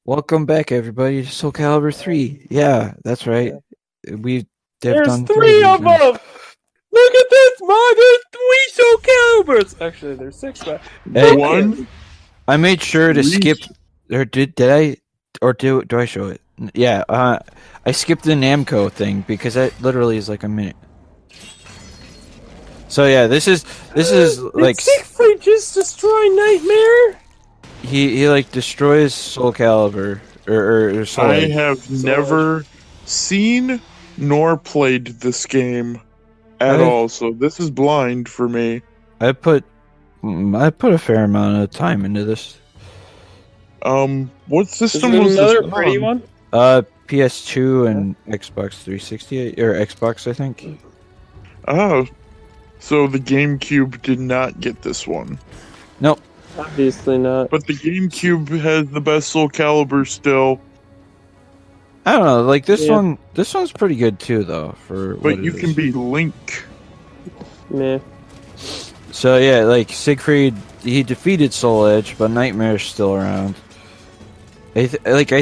Welcome back, everybody, to Soul Calibur 3. Yeah, that's right. We have There's done three of now. them! Look at this, man! There's 3 Soul Caliburs! Actually, there's 6, but... Hey, One. I made sure to Three. skip... Or did I... Or do I show it? Yeah, I skipped the Namco thing because that literally is like a minute. So yeah, this is like... Did Siegfried just destroy Nightmare? He like destroys Soul Calibur. Or Soul I Edge. have never seen nor played this game at all, so this is blind for me. I put a fair amount of time into this. What Is system there was another this pretty on? one? PS2 and Xbox 360 or Xbox, I think. Oh, so the GameCube did not get this one, Nope. Obviously not. but the GameCube has the best Soul Calibur still. I don't know. Like this Yeah. one, this one's pretty good too, though. But what you it can is. be Link. Meh. So yeah, like Siegfried, he defeated Soul Edge, but Nightmare's still around. I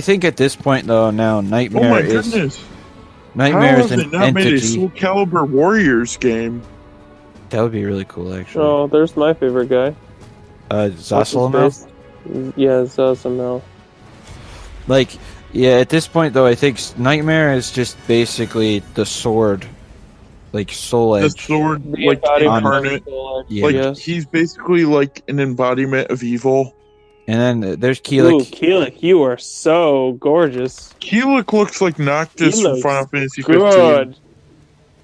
think at this point though, now Oh Nightmare my is goodness! Nightmare How is have they an not made a entity. Soul Calibur Warriors game? That would be really cool, actually. Oh, there's my favorite guy. Zasalamel. Yeah, Zasalamel. Like, yeah, at this point though, I think Nightmare is just basically the sword, like Soul The Edge. sword, The like embodiment of incarnate. Soul Edge, Yeah. Like yes. he's basically like an embodiment of evil. And then there's Ooh, Keelik. Keelik, you are so gorgeous. Keelik looks like Noctis He from looks Final Fantasy 15. Good.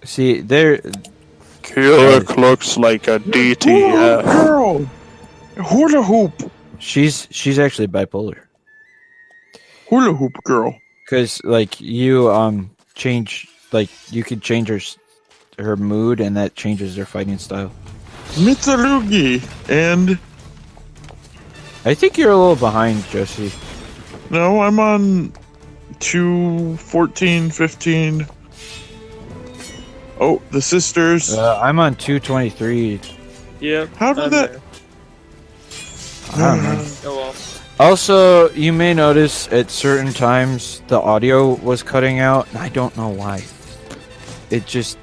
See, there. Keelik looks like a DTF. Girl! Hula hoop! She's actually bipolar. Hula hoop girl. Because like you change, like you could change her mood, and that changes her fighting style. Mitsurugi! And I think you're a little behind, Jesse. no, I'm on 2:14, 15. Oh, the sisters. I'm on 223. Yep. How did I'm that- there. I don't know. Oh well. Also, you may notice at certain times the audio was cutting out, and I don't know why. It just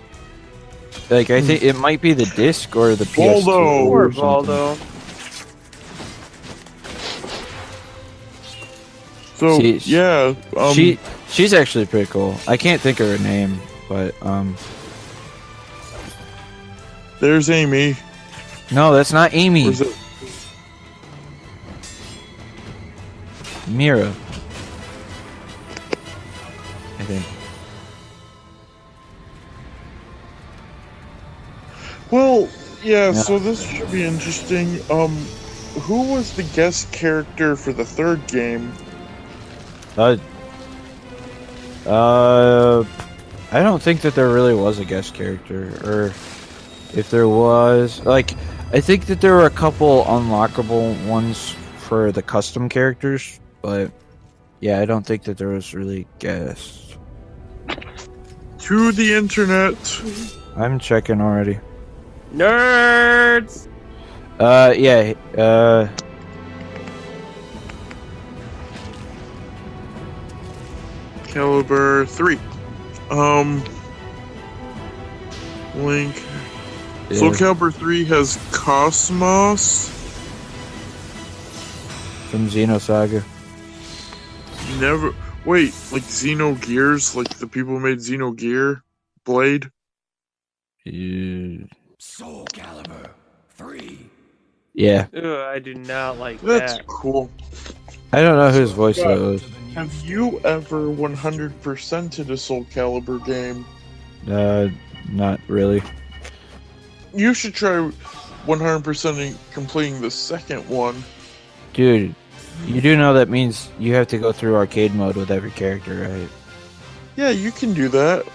like I think it might be the disc or the PS2 Baldo. Poor or something. Baldo. So, See, yeah. She's actually pretty cool. I can't think of her name, but There's Amy. no, that's not Amy. Where's it? Mira. I think. Well, yeah, Yeah. so this should be interesting. Who was the guest character for the third game? I don't think that there really was a guest character, or if there was, like, I think that there were a couple unlockable ones for the custom characters, but yeah, I don't think that there was really guests. To the internet. I'm checking already. Nerds! Yeah, Calibur 3. Link. yeah. Soul Calibur 3 has Cosmos. From Xenosaga. Never. Wait, like Xenogears? Like the people who made Xenogear? Blade? Yeah. Soul Calibur 3. Yeah. Ugh, I do not like That's that. cool. I don't know whose voice that was. Have you ever 100%ed a Soul Calibur game? Not really. You should try 100%ing completing the second one. Dude, you do know that means you have to go through arcade mode with every character, right? Yeah, you can do that.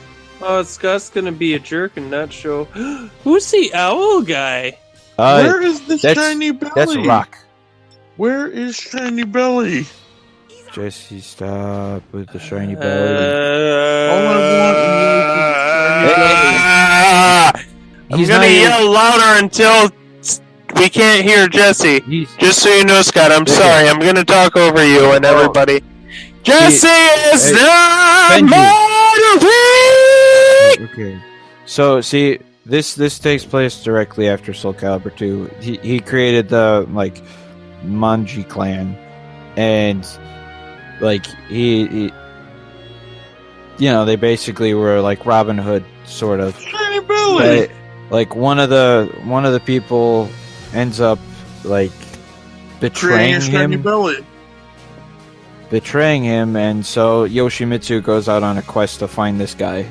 Oh, Scott's gonna be a jerk and not show. Who's the owl guy? Where is the that's- shiny belly? That's Rock. Where is shiny belly? Jesse, stop with the shiny belly. All I want in life is a shiny belly. I'm He's gonna not even- yell louder until we can't hear Jesse. He's, Just so you know, Scott, I'm Okay. sorry. I'm gonna talk over you and Oh. everybody. Jesse is hey, the Benji. motor. Okay. So see, this takes place directly after Soul Calibur 2. He created the like Manji clan, and like he you know, they basically were like Robin Hood sort of. Shiny Billy. But, like one of the people ends up like Creating betraying a him. Betraying him, and so Yoshimitsu goes out on a quest to find this guy.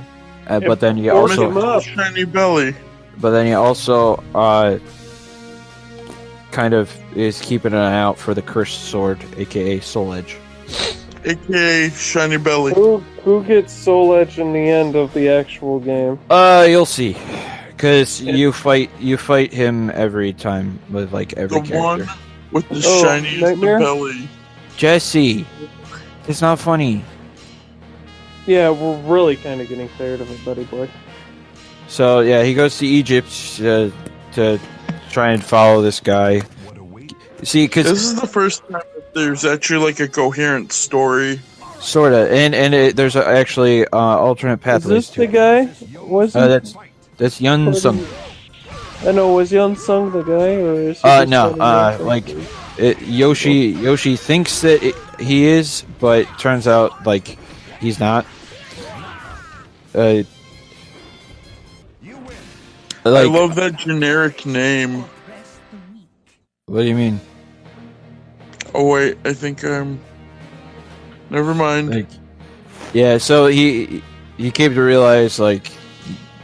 But then he force also him up. Shiny Belly. kind of is keeping an eye out for the cursed sword, aka Soul Edge. AKA Shiny Belly. Who gets Soul Edge in the end of the actual game? You'll see, because you fight him every time with like every The character. one with the Oh, shiniest Nightmare? belly. Jesse, it's not funny. Yeah, we're really kind of getting tired of it, buddy boy. So yeah, he goes to Egypt to try and follow this guy. See, because This is the first time that there's actually like a coherent story. sorta, and there's actually alternate Is pathways this to the it. guy? Was he? That's Yun Sung. I know. Was Yun Sung the guy, or is he just No, trying to like Yoshi thinks that he is, but turns out like he's not. I Like, love that generic name. what do you mean? Oh wait, I think I'm. Never mind. Like, yeah, so he came to realize like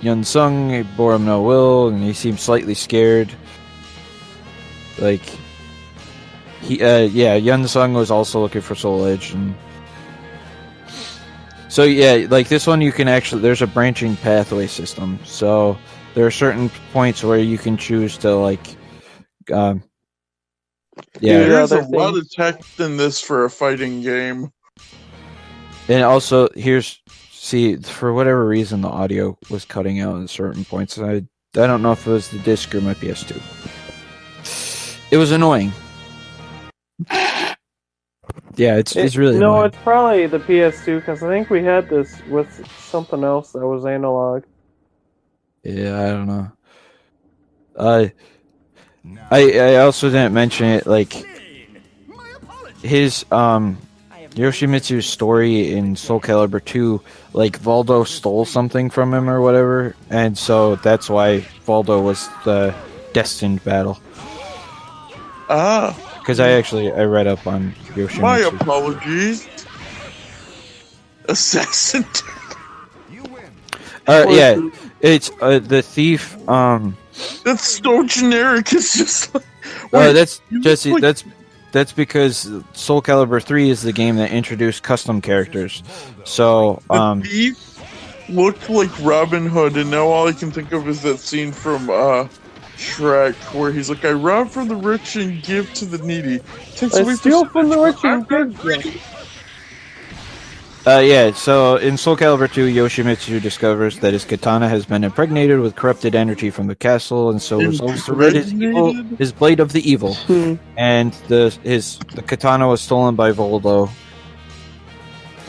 Yun Sung bore him no will, and he seemed slightly scared. Like Yun Sung was also looking for Soul Edge, and so yeah, like this one you can actually there's a branching pathway system. So there are certain points where you can choose to like Dude, yeah, there's a other lot thing. of text in this for a fighting game. and also here's see for whatever reason the audio was cutting out at certain points. I don't know if it was the disc or my PS2. It was annoying. Yeah, it's really no. annoying. It's probably the PS2 because I think we had this with something else that was analog. Yeah, I don't know. I also didn't mention it, like his Yoshimitsu's story in Soul Calibur 2, like Voldo stole something from him or whatever, and so that's why Voldo was the destined battle. Ah, Because I read up on Yoshimitsu. my apologies. Assassin. Yeah, it's the thief. That's so generic. It's just like. Wait, That's you Jesse. look like- That's because Soul Calibur 3 is the game that introduced custom characters. So The thief looked like Robin Hood, and now all I can think of is that scene from Shrek where he's like, "I rob from the rich and give to the needy." Takes I away steal from the rich I'm and not give. greedy. yeah. So in Soul Calibur 2, Yoshimitsu discovers that his katana has been impregnated with corrupted energy from the castle, and so resolves to rid Impregnated? his blade of the evil. And the katana was stolen by Voldo.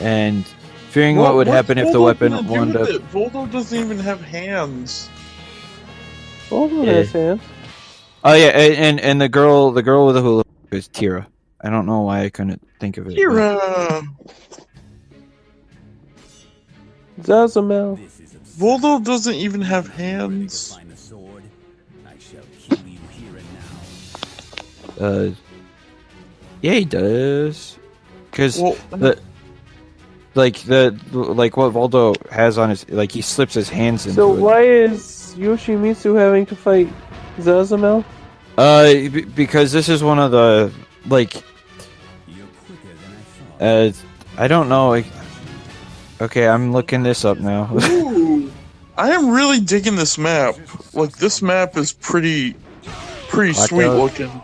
And fearing what would happen if the Voldo weapon gonna do wound with up. it? Voldo doesn't even have hands. Voldo Yeah. has hands. Oh yeah, and the girl with the hula hoop is Tira. I don't know why I couldn't think of it. Kira! Zazamel. This is absurd. Voldo doesn't even have hands. Find the sword. I shall kill you here and now. Yeah, he does. Because Well, like what Voldo has on his he slips his hands into So it. why is Yoshimitsu having to fight Zazamel? Because this is one of the You're quicker than I thought. I don't know. Okay, I'm looking this up now. ooh, I am really digging this map. Like, this map is pretty sweet Blackout. looking.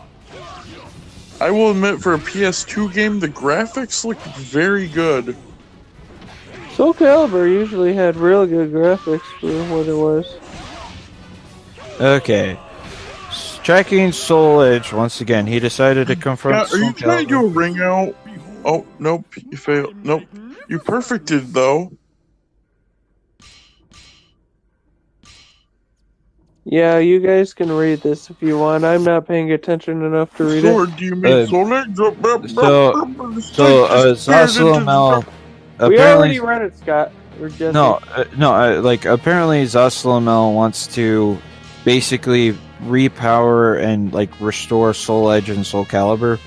I will admit, for a PS2 game, the graphics look very good. Soul Calibur usually had really good graphics for what it was. Okay. Tracking Soul Edge once again. He decided to confront. God, are you Soul trying to do Calibur. a ring out? Oh, nope, you failed. Nope. You perfected, though. Yeah, you guys can read this if you want. I'm not paying attention enough to read it. Sword, do you mean Uh, soul egg? So, Disappeared into the Zasalamel We already apparently read it, Scott. Or Jesse. no, like apparently Zasalamel wants to basically repower and like restore Soul Edge and Soul Calibur.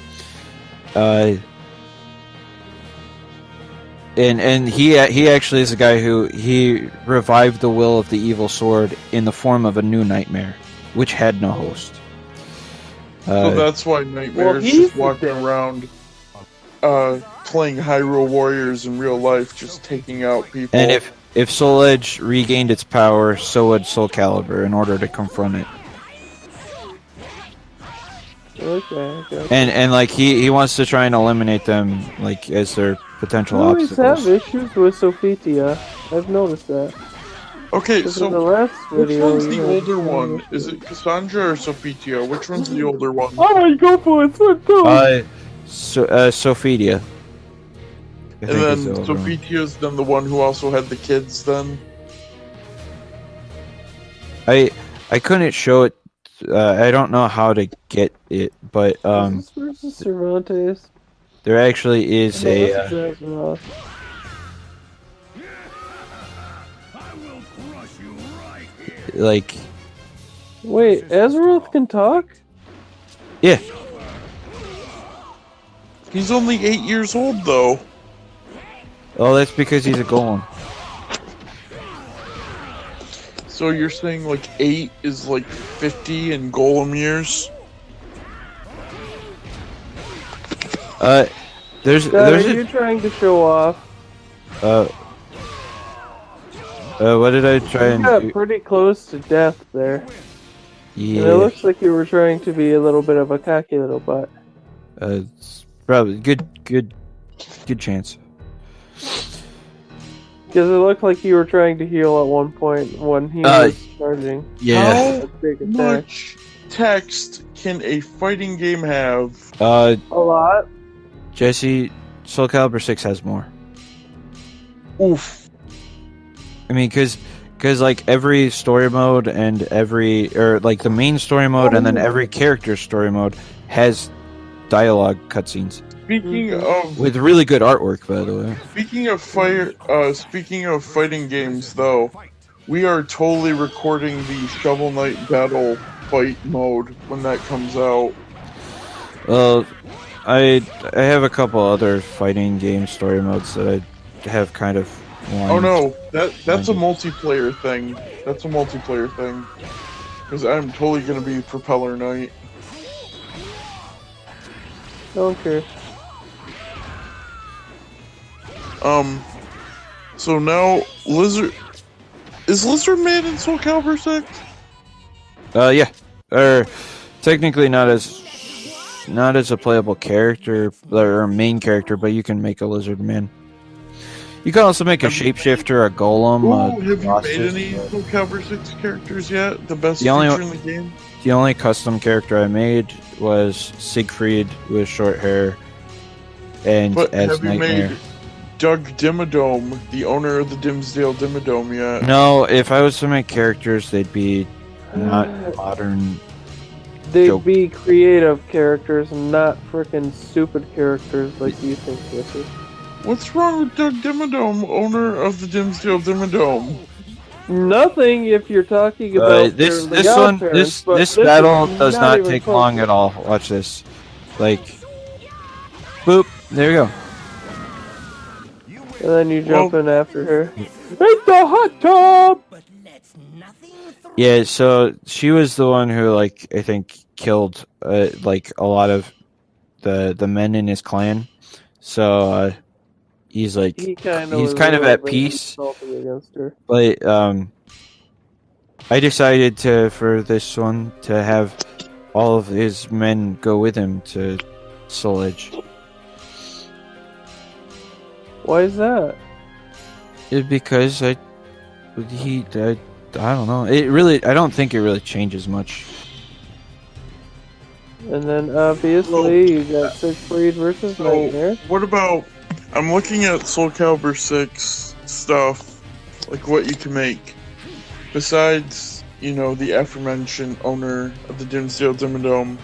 And he actually is a guy who he revived the will of the evil sword in the form of a new nightmare, which had no host. So that's why Nightmare's he's just walking the- around playing Hyrule Warriors in real life, just taking out people. And if Soul Edge regained its power, so would Soul Calibur in order to confront it. Okay. And like he wants to try and eliminate them like as their potential I always obstacles. have issues with Sophitia. I've noticed that. Okay, Because in the so last which video, one's you the had older some one? issues. Is it Cassandra or Sophitia? Which one's the older one? Oh, you go for it, so Sophitia. And then Sophitia's then the one who also had the kids then? I couldn't show it. I don't know how to get it, but Is this versus Cervantes? there actually is No, a. this is Azeroth. Like, Wait, Azeroth can talk? yeah, He's only 8 years old though. oh, that's because he's a golem. So you're saying like 8 is like 50 in Golem years? There's God, are you trying to show off? what did I try You and got do? pretty close to death there. Yeah, And it looks like you were trying to be a little bit of a cocky little butt. it's probably good chance. Because it looked like you were trying to heal at one point when he was charging. Yeah. How Big attack. much text can a fighting game have? A lot. Jesse, Soul Calibur 6 has more. Oof. I mean, because like every story mode and like the main story mode and then every character's story mode has dialogue cutscenes Speaking of with really good artwork, by the way. speaking of fighting games though, we are totally recording the Shovel Knight Battle fight mode when that comes out. Well, I have a couple other fighting game story modes that I have kind of. Oh no, that's a multiplayer thing. That's a multiplayer thing. Because I'm totally gonna be Propeller Knight. Don't care. So now is Lizard Man in Soul Calibur 6? Yeah, or technically not as a playable character or main character, but you can make a lizard man. You can also make a shapeshifter, a golem. Ooh, have you Colossus, made any Soul Calibur 6 characters yet? The best The only feature in the game? The only custom character I made was Siegfried with short hair and But as have you Nightmare. made Doug Dimmadome, the owner of the Dimsdale Dimmadome yet? No, if I was to make characters, they'd be not modern. They'd Joke. be creative characters, not freaking stupid characters like you think, Jesse. What's wrong with Doug Dimmadome, owner of the Dimsdale Dimmadome? Nothing if you're talking about This their godparents, but this is battle does not even take close. long at all. Watch this, like, boop. There you go. And then you jump in after her. It's the hot tub! Yeah, so she was the one who, like, I think killed like a lot of the men in his clan. So he's like He kind he's of kind of at peace. Against her. But I decided for this one to have all of his men go with him to Soul Edge. Why is that? Because I don't know. I don't think it really changes much. And then obviously you got Siegfried versus So, Nightmare. what about? I'm looking at Soul Calibur 6 stuff, like what you can make. Besides, the aforementioned owner of the Dimsdale Dimmadome,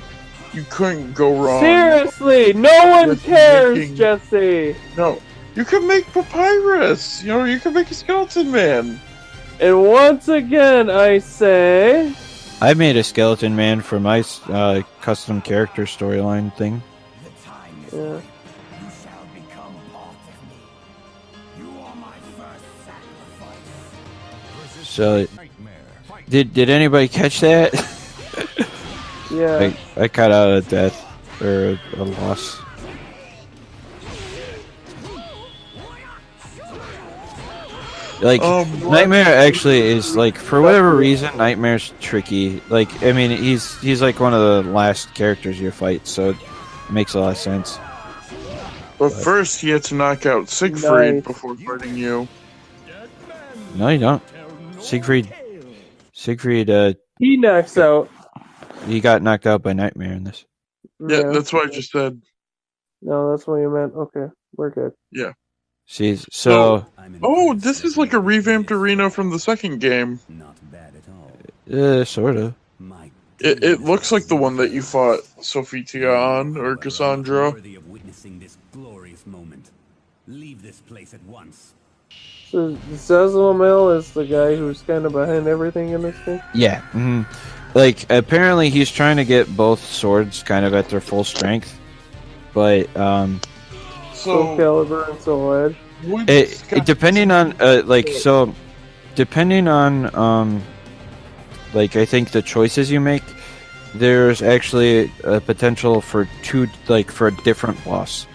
you couldn't go wrong. Seriously, no one with cares, making- Jesse. No, you can make Papyrus. You can make a Skeleton Man. And once again, I say, I made a skeleton man for my custom character storyline thing. yeah. You shall become part of me. You are my first sacrifice. So, did anybody catch that? Yeah. I cut out a death or a loss. Like Nightmare actually is like, for whatever reason, Nightmare's tricky. Like, I mean, he's like one of the last characters you fight, so it makes a lot of sense. But first, he had to knock out Siegfried Nice. before fighting you. No, you don't. Siegfried, He knocks out. he got knocked out by Nightmare in this. Yeah, that's what I just said. No, that's what you meant. Okay, we're good. See, so Oh, this is like a revamped arena from the second game. Not bad at all. Sort of. My It looks like the one that you fought Sophia on, or Cassandra. worthy of witnessing this glorious moment. Leave this place at once. So Zazlamel is the guy who's kind of behind everything in this game. Yeah. Like, apparently he's trying to get both swords kind of at their full strength, but Soul So, Calibur and Soul Edge. would it depending on depending on like, I think the choices you make, there's actually a potential for for a different boss.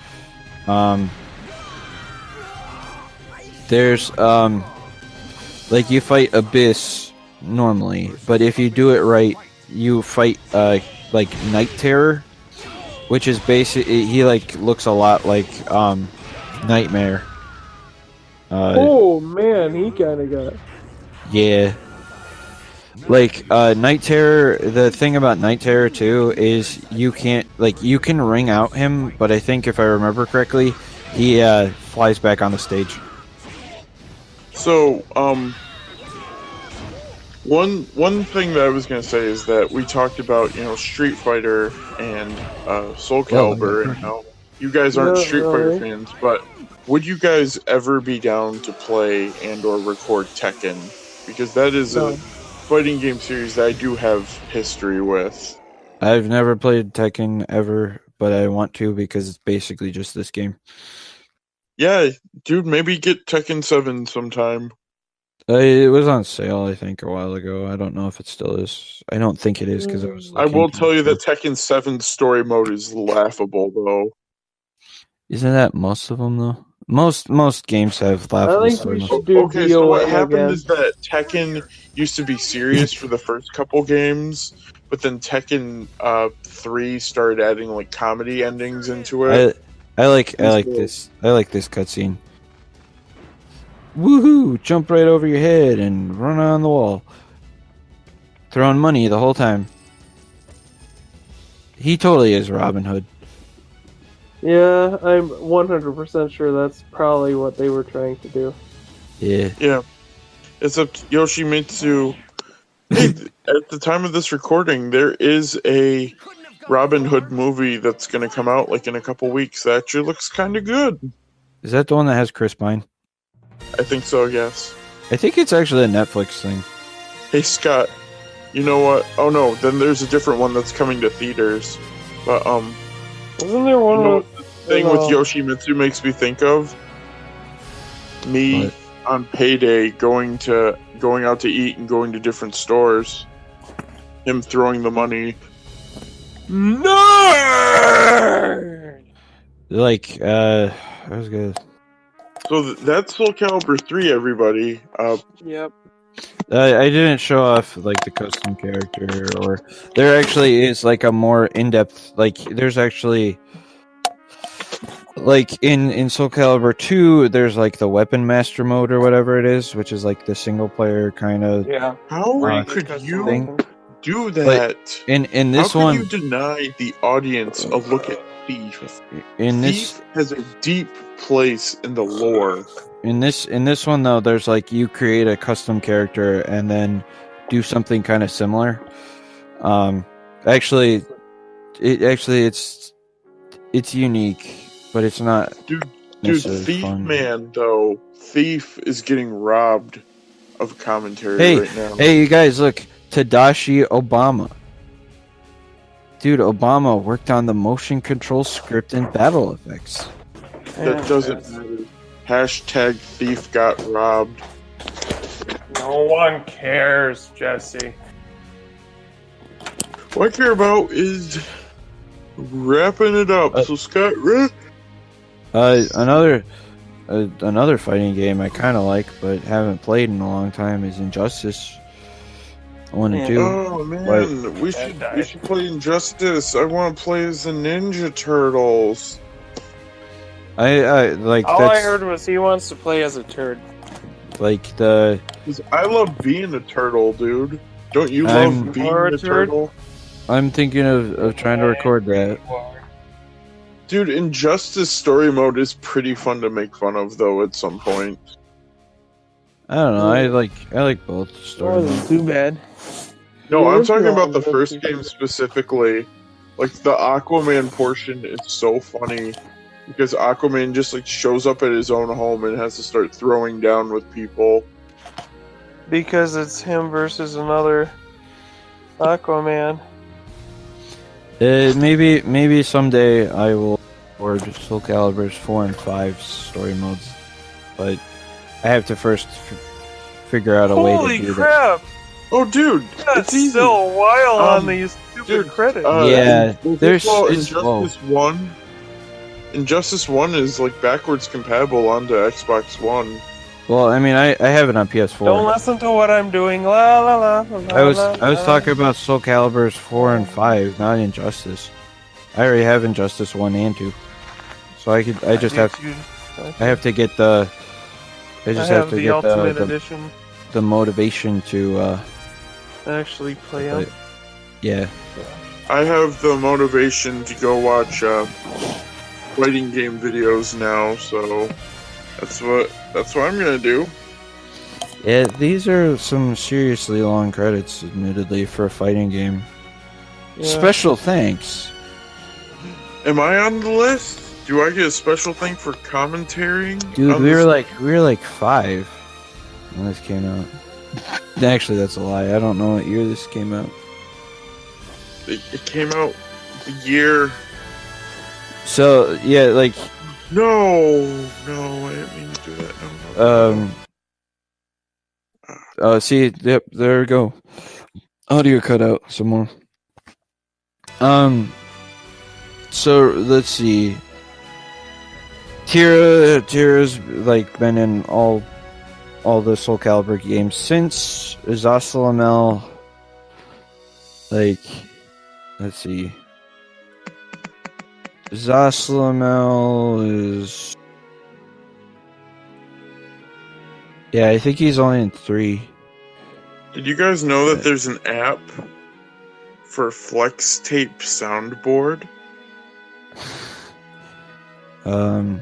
There's like, you fight Abyss normally, but if you do it right, you fight like Night Terror, which is basically, he like looks a lot like Nightmare. Oh man, he kind of got. Yeah. Like, Night Terror, the thing about Night Terror too is you can't, like, you can ring out him, but I think if I remember correctly, he flies back on the stage. So, one thing that I was gonna say is that we talked about, Street Fighter and Soul Calibur, and how you guys aren't No, Street Fighter really. fans, but would you guys ever be down to play and/or record Tekken? Because that is No. a fighting game series that I do have history with. I've never played Tekken ever, but I want to because it's basically just this game. Yeah, dude, maybe get Tekken 7 sometime. It was on sale, I think, a while ago. I don't know if it still is. I don't think it is because I was. I will tell you that Tekken 7 story mode is laughable, though. Isn't that most of them though? Most games have I laughable think story we modes. should do Okay, so what DOM happened again. is that Tekken used to be serious for the first couple games, but then Tekken 3 started adding like comedy endings into it. I like this cutscene. Woohoo! Jump right over your head and run on the wall. Throwing money the whole time. He totally is Robin Hood. Yeah, I'm 100% sure that's probably what they were trying to do. Yeah. Yeah, it's up to Yoshimitsu. Hey, at the time of this recording, there is a Robin Hood movie that's going to come out like in a couple weeks. That actually looks kind of good. Is that the one that has Chris Pine? I think so. Yes. I think it's actually a Netflix thing. Hey Scott, you know what? Oh no, then there's a different one that's coming to theaters. But Wasn't there one you know of what the thing with Yoshimitsu makes me think of? Me What? on payday going out to eat and going to different stores. Him throwing the money. Nerd! Like, I was gonna. So that's Soul Calibur 3, everybody. Yep. I didn't show off like the custom character, or there actually is like a more in-depth. Like, there's actually like in Soul Calibur 2, there's like the Weapon Master mode or whatever it is, which is like the single player kind of. Yeah. How Right. could you Thing. do that, in how this can one, you deny the audience a look at Thief? in this Thief has a deep place in the lore. in this one though, there's like you create a custom character and then do something kind of similar. Actually, it's unique, but it's not Dude, necessarily Thief fun. Man, though, Thief is getting robbed of commentary Hey, right now. hey, you guys, look, Tadashi Obama. Dude, Obama worked on the motion control script and battle effects. That doesn't matter. Hashtag Thief got robbed. No one cares, Jesse. What I care about is wrapping it up. So Scott, Another fighting game I kind of like, but haven't played in a long time is Injustice 1 and 2. oh man, we should play Injustice. I want to play as the Ninja Turtles. I like All that's I heard was he wants to play as a turd. like the 'Cause I love being a turtle, dude. Don't you I'm- love being Or a a turd? turtle? I'm thinking of trying to record that. Dude, Injustice story mode is pretty fun to make fun of, though. At some point, I don't know. I like both story modes. Too bad. no, Yeah, I'm it's talking not about the that first deep. game specifically. Like the Aquaman portion is so funny because Aquaman just like shows up at his own home and has to start throwing down with people. Because it's him versus another Aquaman. Maybe someday I will record Soul Calibur's 4 and 5 story modes, but I have to first figure out a way Holy to do crap! Oh, dude, That's it's easy. still a while Um, on these stupid dude, credits. Yeah, there's- it's Injustice 1. Injustice 1 is like backwards compatible onto Xbox One. Well, I mean, I have it on PS4. Don't listen to what I'm doing. La la la. la I was la, talking about Soul Calibur's 4 and 5, not Injustice. I already have Injustice 1 and 2, so I just have to get the. I just have to the get Ultimate the Edition. the motivation to. Actually play Play- them. Yeah. I have the motivation to go watch fighting game videos now, so that's what I'm gonna do. Yeah, these are some seriously long credits, admittedly, for a fighting game. Yeah. Special thanks. Am I on the list? Do I get a special thing for commentating? Dude, on we this? were like 5 when this came out. Actually, that's a lie. I don't know what year this came out. It came out the year. So yeah, like No, I didn't mean to do that. No. see, yep, there we go. Audio cut out some more. So let's see. Tira's like been in all the Soul Calibur games since Zasalamel. Like, let's see. Zasalamel is. Yeah, I think he's only in 3. Did you guys know that there's an app for Flex Tape Soundboard?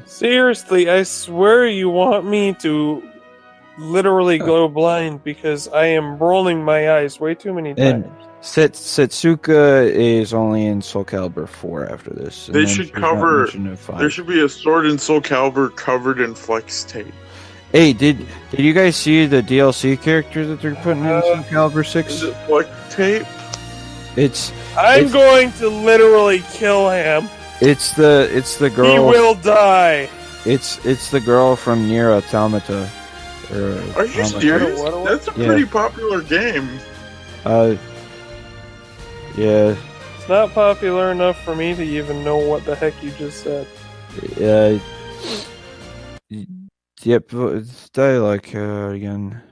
Seriously, I swear you want me to literally go blind because I am rolling my eyes way too many times. And Setsuka is only in Soul Calibur 4 after this. and They then should she's not cover- mentioned in 5. There should be a Sword and Soul Calibur covered in Flex Tape. Hey, did you guys see the DLC character that they're putting in Soul Calibur Is 6? it Flex Tape? I'm It's- going to literally kill him. It's the He girl. will die. It's the girl from Nier Automata. Are you Automata. serious? What? That's a Yeah. pretty popular game. Yeah, It's not popular enough for me to even know what the heck you just said. yep. It's dialogue again.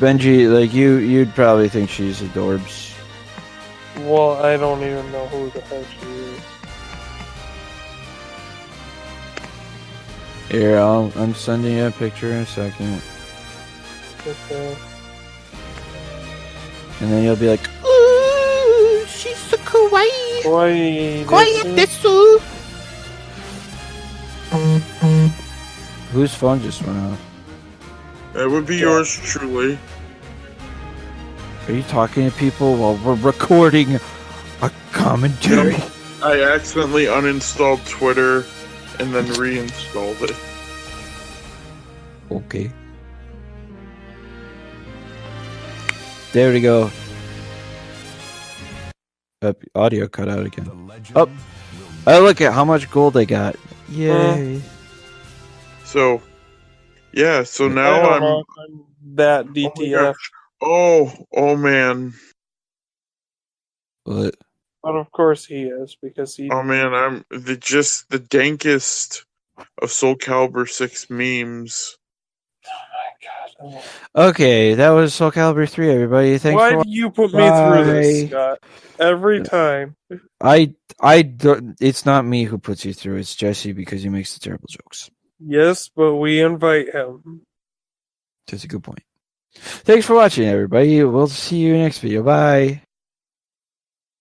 Benji, like you'd probably think she's adorbs. Well, I don't even know who the heck she is. Here, I'm sending you a picture in a second. Okay. And then you'll be like, ooh, she's so kawaii. Kawaii Kawaii desu. desu. Whose phone just went off? That would be yours truly. Are you talking to people while we're recording a commentary? Yep. I accidentally uninstalled Twitter and then reinstalled it. Okay. There we go. Audio cut out again. The legend Up. will Oh, look at how much gold I got. Yay. So, yeah, so I now don't I'm. know if I'm that Oh, my DTF, gosh. Oh man. What? but of course he is because he. Oh man, I'm the dankest of Soul Calibur 6 memes. Oh my God. Oh. Okay, that was Soul Calibur 3, everybody. Thanks Why for do you put me through this, Bye. Scott? Every time. I don't, it's not me who puts you through, it's Jesse because he makes the terrible jokes. Yes, but we invite him. That's a good point. Thanks for watching, everybody. We'll see you next video. Bye.